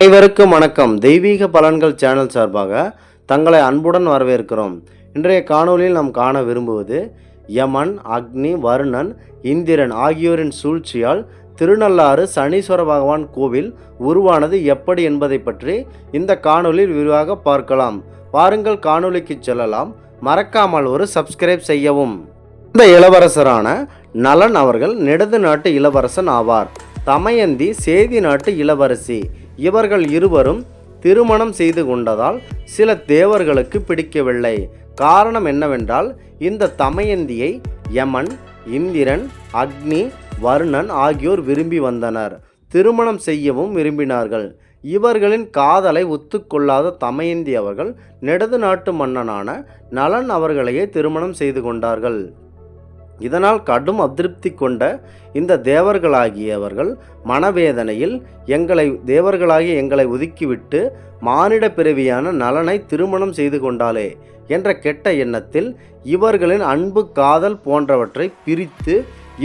அனைவருக்கும் வணக்கம். தெய்வீக பலன்கள் சேனல் சார்பாக தங்களை அன்புடன் வரவேற்கிறோம். இன்றைய காணொலியில் நாம் காண விரும்புவது யமன், அக்னி, வருணன், இந்திரன் ஆகியோரின் சூழ்ச்சியால் திருநள்ளாறு சனீஸ்வர பகவான் கோவில் உருவானது எப்படி என்பதை பற்றி இந்த காணொலியில் விரிவாக பார்க்கலாம். வாருங்கள் காணொலிக்கு செல்லலாம். மறக்காமல் ஒரு சப்ஸ்கிரைப் செய்யவும். இந்த இளவரசரான நலன் அவர்கள் நெடுது நாட்டு இளவரசன் ஆவார். தமயந்தி சேதி நாட்டு இளவரசி. இவர்கள் இருவரும் திருமணம் செய்து கொண்டதால் சில தேவர்களுக்கு பிடிக்கவில்லை. காரணம் என்னவென்றால், இந்த தமயந்தியை யமன், இந்திரன், அக்னி, வருணன் ஆகியோர் விரும்பி வந்தனர். திருமணம் செய்யவும் விரும்பினார்கள். இவர்களின் காதலை ஒத்துக்கொள்ளாத தமயந்தி அவர்கள் நெடுது நாட்டு மன்னனான நலன் அவர்களையே திருமணம் செய்து கொண்டார்கள். இதனால் கடும் அதிருப்தி கொண்ட இந்த தேவர்களாகியவர்கள் மனவேதனையில் எங்களை ஒதுக்கிவிட்டு மானிட பிறவியான நலனை திருமணம் செய்து கொண்டாலே என்ற கெட்ட எண்ணத்தில் இவர்களின் அன்பு, காதல் போன்றவற்றை பிரித்து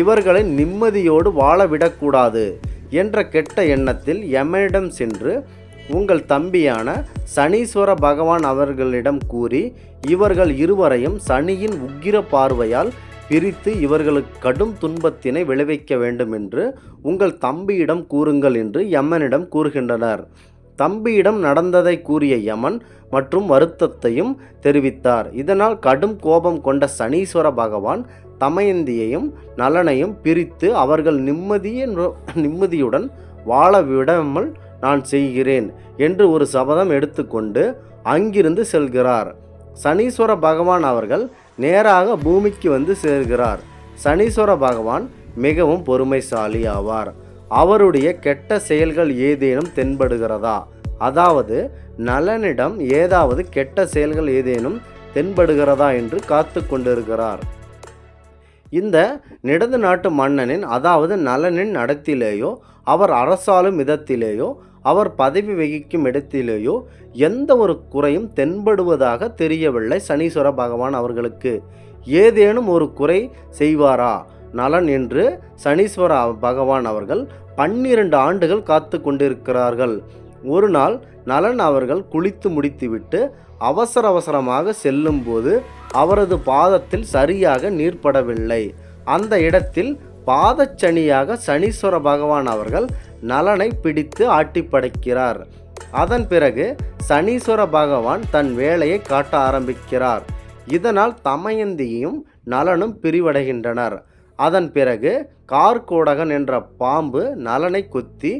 இவர்களை நிம்மதியோடு வாழவிடக்கூடாது என்ற கெட்ட எண்ணத்தில் யமனிடம் சென்று உங்கள் தம்பியான சனீஸ்வர பகவான் அவர்களிடம் கூறி இவர்கள் இருவரையும் சனியின் உக்கிர பார்வையால் பிரித்து இவர்களுக்கு கடும் துன்பத்தினை விளைவிக்க வேண்டும் என்று உங்கள் தம்பியிடம் கூறுங்கள் என்று யமனிடம் கூறுகின்றனர். தம்பியிடம் நடந்ததை கூறிய யமன் மற்றும் வருத்தத்தையும் தெரிவித்தார். இதனால் கடும் கோபம் கொண்ட சனீஸ்வர பகவான் தமயந்தியையும் நலனையும் பிரித்து அவர்கள் நிம்மதியுடன் வாழ விடாமல் நான் செய்கிறேன் என்று ஒரு சபதம் எடுத்துக்கொண்டு அங்கிருந்து செல்கிறார். சனீஸ்வர பகவான் அவர்கள் நேராக பூமிக்கு வந்து சேர்கிறார். சனீஸ்வர பகவான் மிகவும் பொறுமைசாலி ஆவார். அவருடைய கெட்ட செயல்கள் ஏதேனும் தென்படுகிறதா, அதாவது நலனிடம் ஏதாவது கெட்ட செயல்கள் ஏதேனும் தென்படுகிறதா என்று காத்து கொண்டிருக்கிறார். இந்த நெடுது நாட்டு மன்னனின், அதாவது நலனின் நடத்திலேயோ, அவர் அரசாளும் விதத்திலேயோ, அவர் பதவி வகிக்கும் இடத்திலேயோ எந்த ஒரு குறையும் தென்படுவதாக தெரியவில்லை. சனீஸ்வர பகவான் அவர்களுக்கு ஏதேனும் ஒரு குறை செய்வாரா நலன் என்று சனீஸ்வர பகவான் அவர்கள் 12 ஆண்டுகள் காத்து கொண்டிருக்கிறார்கள். ஒரு நாள் நலன் அவர்கள் குளித்து முடித்துவிட்டு அவசரமாக செல்லும்போது அவரது பாதத்தில் சரியாக நீர்ப்படவில்லை. அந்த இடத்தில் பாதச்சனியாக சனீஸ்வர பகவான் அவர்கள் நலனை பிடித்து ஆட்டி படைக்கிறார். அதன் பிறகு சனீஸ்வர பகவான் தன் வேலையை காட்ட ஆரம்பிக்கிறார். இதனால் தமயந்தியும் நலனும் பிரிவடைகின்றனர். அதன் பிறகு கார்கோடகன் என்ற பாம்பு நலனை கொத்தி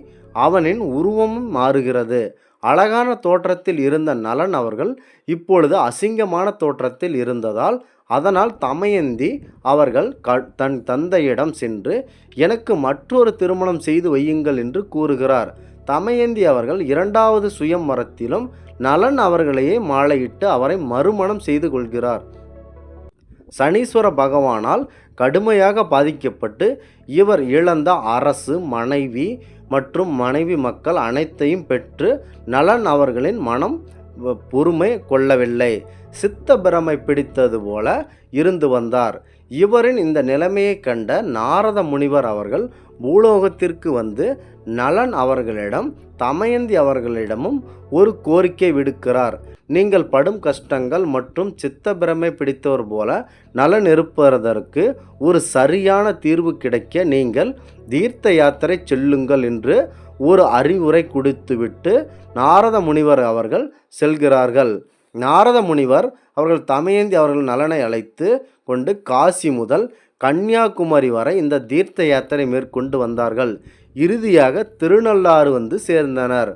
அவனின் உருவமும் மாறுகிறது. அழகான தோற்றத்தில் இருந்த நலன் அவர்கள் இப்பொழுது அசிங்கமான தோற்றத்தில் இருந்ததால் அதனால் தமயந்தி அவர்கள் தன் தந்தையிடம் சென்று எனக்கு மற்றொரு திருமணம் செய்து வையுங்கள் என்று கூறுகிறார். தமயந்தி அவர்கள் 2வது சுயம்வரத்திலும் நலன் அவர்களையே மாலையிட்டு அவரை மறுமணம் செய்து கொள்கிறார். சனீஸ்வர பகவானால் கடுமையாக பாதிக்கப்பட்டு இவர் இழந்த அரசு, மனைவி மற்றும் மனைவி மக்கள் அனைத்தையும் பெற்று நலன் அவர்களின் மனம் பொறுமை கொள்ளவில்லை. சித்த பிரமை பிடித்தது போல இருந்து வந்தார். இவரின் இந்த நிலைமையை கண்ட நாரத முனிவர் அவர்கள் பூலோகத்திற்கு வந்து நலன் அவர்களிடம், தமயந்தி அவர்களிடமும் ஒரு கோரிக்கை விடுக்கிறார். நீங்கள் படும் கஷ்டங்கள் மற்றும் சித்த பிரமை பிடித்தவர் போல நலன் இருப்பதற்கு ஒரு சரியான தீர்வு கிடைக்க நீங்கள் தீர்த்த யாத்திரை செல்லுங்கள் என்று ஒரு அறிவுரை கொடுத்துவிட்டு நாரத முனிவர் அவர்கள் செல்கிறார்கள். நாரத முனிவர் அவர்கள் தமயந்தி அவர்கள் நலனை அழைத்து கொண்டு காசி முதல் கன்னியாகுமரி வரை இந்த தீர்த்த யாத்திரை மேற்கொண்டு வந்தார்கள். இறுதியாக திருநள்ளாறு வந்து சேர்ந்தனர்.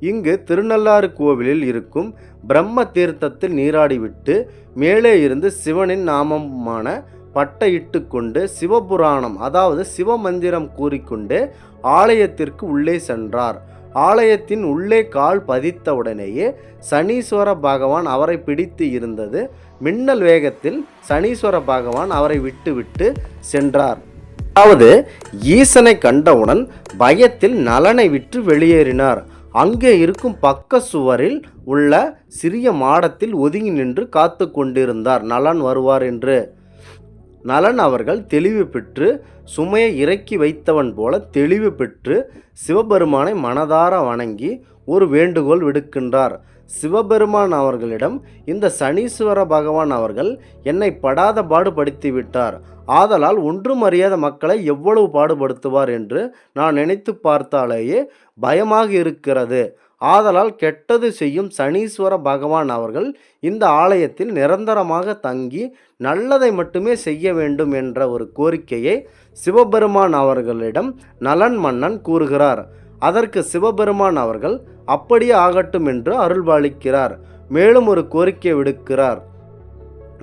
இங்கு திருநள்ளாறு கோவிலில் இருக்கும் பிரம்ம தீர்த்தத்தில் நீராடிவிட்டு மேலே இருந்து சிவனின் நாமமான பட்டையிட்டு கொண்டு சிவபுராணம், அதாவது சிவமந்திரம் கூறிக்கொண்டு ஆலயத்திற்கு உள்ளே சென்றார். ஆலயத்தின் உள்ளே கால் பதித்தவுடனேயே சனீஸ்வர பகவான் அவரை பிடித்து இருந்தது. மின்னல் வேகத்தில் சனீஸ்வர பகவான் அவரை விட்டு சென்றார். அதாவது ஈசனை கண்டவுடன் பயத்தில் நலனை விட்டு வெளியேறினார். அங்கே இருக்கும் பக்க சுவரில் உள்ள சிறிய மாடத்தில் ஒதுங்கி நின்று காத்து கொண்டிருந்தார் நலன் வருவார் என்று. நலன் அவர்கள் தெளிவு பெற்று சுமையை இறக்கி வைத்தவன் போல தெளிவு பெற்று சிவபெருமானை மனதார வணங்கி ஒரு வேண்டுகோள் விடுக்கின்றார். சிவபெருமான் அவர்களிடம், இந்த சனீஸ்வர பகவான் அவர்கள் என்னை படாத பாடுபடுத்தி விட்டார். ஆதலால் ஒன்றும் அறியாத மக்களை எவ்வளவு பாடுபடுத்துவார் என்று நான் நினைத்து பார்த்தாலேயே பயமாக இருக்கிறது. ஆதலால் கெட்டது செய்யும் சனீஸ்வர பகவான் அவர்கள் இந்த ஆலயத்தில் நிரந்தரமாக தங்கி நல்லதை மட்டுமே செய்ய வேண்டும் என்ற ஒரு கோரிக்கையை சிவபெருமான் அவர்களிடம் நலன் மன்னன் கூறுகிறார். அதற்கு சிவபெருமான் அவர்கள் அப்படியே ஆகட்டும் என்று அருள்பாலிக்கிறார். மேலும் ஒரு கோரிக்கை விடுக்கிறார்.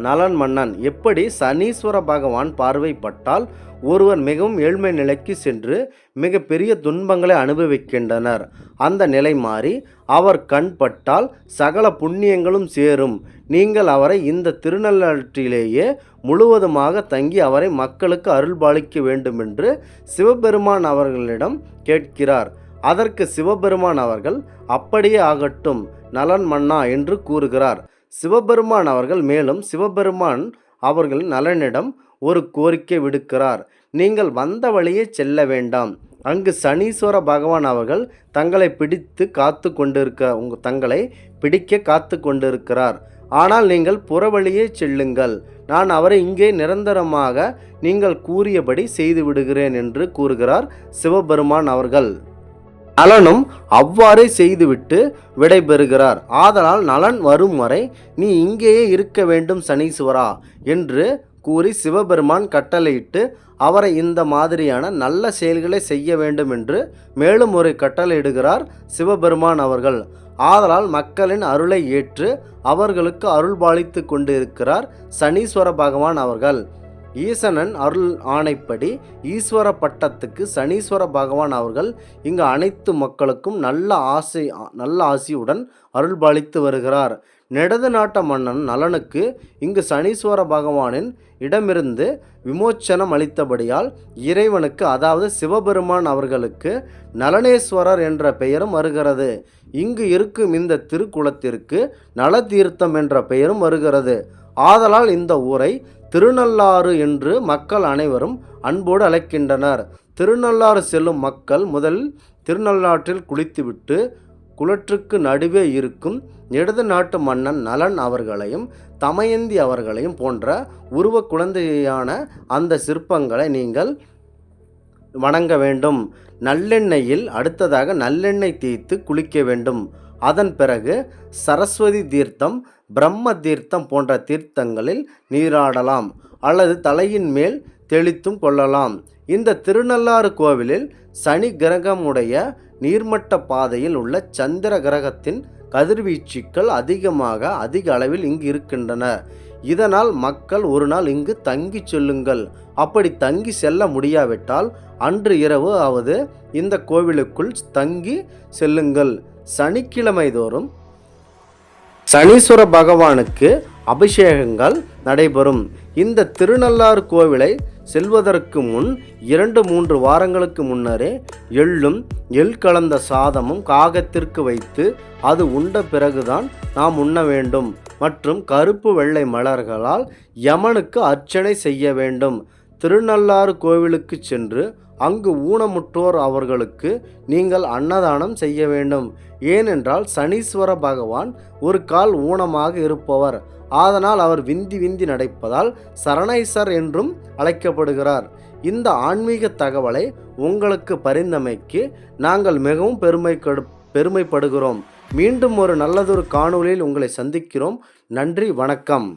நலன் மன்னன், எப்படி சனீஸ்வர பகவான் பார்வைப்பட்டால் ஒருவர் மிகவும் ஏழ்மை நிலைக்கு சென்று மிக பெரிய துன்பங்களை அனுபவிக்கின்றனர், அந்த நிலை மாறி அவர் கண்பட்டால் சகல புண்ணியங்களும் சேரும். நீங்கள் அவரை இந்த திருநள்ளாற்றிலேயே முழுவதுமாக தங்கி அவரை மக்களுக்கு அருள்பாலிக்க வேண்டுமென்று சிவபெருமான் அவர்களிடம் கேட்கிறார். அதற்கு சிவபெருமான் அவர்கள் அப்படியே ஆகட்டும் நலன் மன்னா என்று கூறுகிறார். சிவபெருமான் அவர்கள் மேலும் சிவபெருமான் அவர்கள் நலனிடம் ஒரு கோரிக்கை விடுக்கிறார். நீங்கள் வந்த வழியே செல்ல வேண்டாம். அங்கு சனீஸ்வர பகவான் அவர்கள் தங்களை பிடிக்க காத்து கொண்டிருக்கிறார். ஆனால் நீங்கள் புறவழியே செல்லுங்கள். நான் அவரை இங்கே நிரந்தரமாக நீங்கள் கூறியபடி செய்து விடுகிறேன் என்று கூறுகிறார் சிவபெருமான் அவர்கள். நலனும் அவ்வாறே செய்துவிட்டு விடைபெறுகிறார். ஆதலால் நலன் வரும் வரை நீ இங்கேயே இருக்க வேண்டும் சனீஸ்வரா என்று கூறி சிவபெருமான் கட்டளையிட்டு அவரை இந்த மாதிரியான நல்ல செயல்களை செய்ய வேண்டும் என்று மேலும் ஒரு கட்டளையிடுகிறார் சிவபெருமான் அவர்கள். ஆதலால் மக்களின் அருளை ஏற்று அவர்களுக்கு அருள்பாலித்து கொண்டிருக்கிறார் சனீஸ்வர பகவான் அவர்கள். ஈசனன் அருள் ஆணைப்படி ஈஸ்வர பட்டத்துக்கு சனீஸ்வர பகவான் அவர்கள் இங்கு அனைத்து மக்களுக்கும் நல்ல ஆசியுடன் அருள்பாலித்து வருகிறார். நெடுது நாட்ட மன்னன் நலனுக்கு இங்கு சனீஸ்வர பகவானின் இடமிருந்து விமோச்சனம் அளித்தபடியால் இறைவனுக்கு, அதாவது சிவபெருமான் அவர்களுக்கு நலனேஸ்வரர் என்ற பெயரும் வருகிறது. இங்கு இருக்கும் இந்த திருக்குளத்திற்கு நலதீர்த்தம் என்ற பெயரும் வருகிறது. ஆதலால் இந்த ஊரை திருநள்ளாறு என்று மக்கள் அனைவரும் அன்போடு அழைக்கின்றனர். திருநள்ளாறு செல்லும் மக்கள் முதலில் திருநள்ளாற்றில் குளித்துவிட்டு குளற்றுக்கு நடுவே இருக்கும் நெடுது நாட்டு மன்னன் நலன் அவர்களையும் தமயந்தி அவர்களையும் போன்ற உருவ குழந்தையான அந்த சிற்பங்களை நீங்கள் வணங்க வேண்டும். நல்லெண்ணெயில் அடுத்ததாக நல்லெண்ணெய் தேய்த்து குளிக்க வேண்டும். அதன் பிறகு சரஸ்வதி தீர்த்தம், பிரம்ம தீர்த்தம் போன்ற தீர்த்தங்களில் நீராடலாம் அல்லது தலையின் மேல் தெளித்தும் கொள்ளலாம். இந்த திருநள்ளாறு கோவிலில் சனி கிரகமுடைய நீர்மட்ட பாதையில் உள்ள சந்திர கிரகத்தின் கதிர்வீச்சுக்கள் அதிக அளவில் இங்கு இருக்கின்றன. இதனால் மக்கள் ஒரு நாள் இங்கு தங்கி செல்லுங்கள். அப்படி தங்கி செல்ல முடியாவிட்டால் அன்று இரவு ஆவது இந்த கோவிலுக்குள் தங்கி செல்லுங்கள். சனிக்கிழமை தோறும் சனீஸ்வர பகவானுக்கு அபிஷேகங்கள் நடைபெறும். இந்த திருநள்ளாறு கோவிலை செல்வதற்கு முன் 2-3 வாரங்களுக்கு முன்னரே எள்ளும் எள் கலந்த சாதமும் காகத்திற்கு வைத்து அது உண்ட பிறகுதான் நாம் உண்ண வேண்டும். மற்றும் கருப்பு வெள்ளை மலர்களால் யமனுக்கு அர்ச்சனை செய்ய வேண்டும். திருநள்ளாறு கோவிலுக்கு சென்று அங்கு ஊனமுற்றோர் அவர்களுக்கு நீங்கள் அன்னதானம் செய்ய வேண்டும். ஏனென்றால் சனீஸ்வர பகவான் ஒரு கால் ஊனமாக இருப்பவர். அதனால் அவர் விந்தி நடப்பதால் சரணைசர் என்றும் அழைக்கப்படுகிறார். இந்த ஆன்மீக தகவலை உங்களுக்கு பரிந்தமைக்கு நாங்கள் மிகவும் பெருமைப்படுகிறோம். மீண்டும் ஒரு நல்லதொரு காணொளியில் உங்களை சந்திக்கிறோம். நன்றி, வணக்கம்.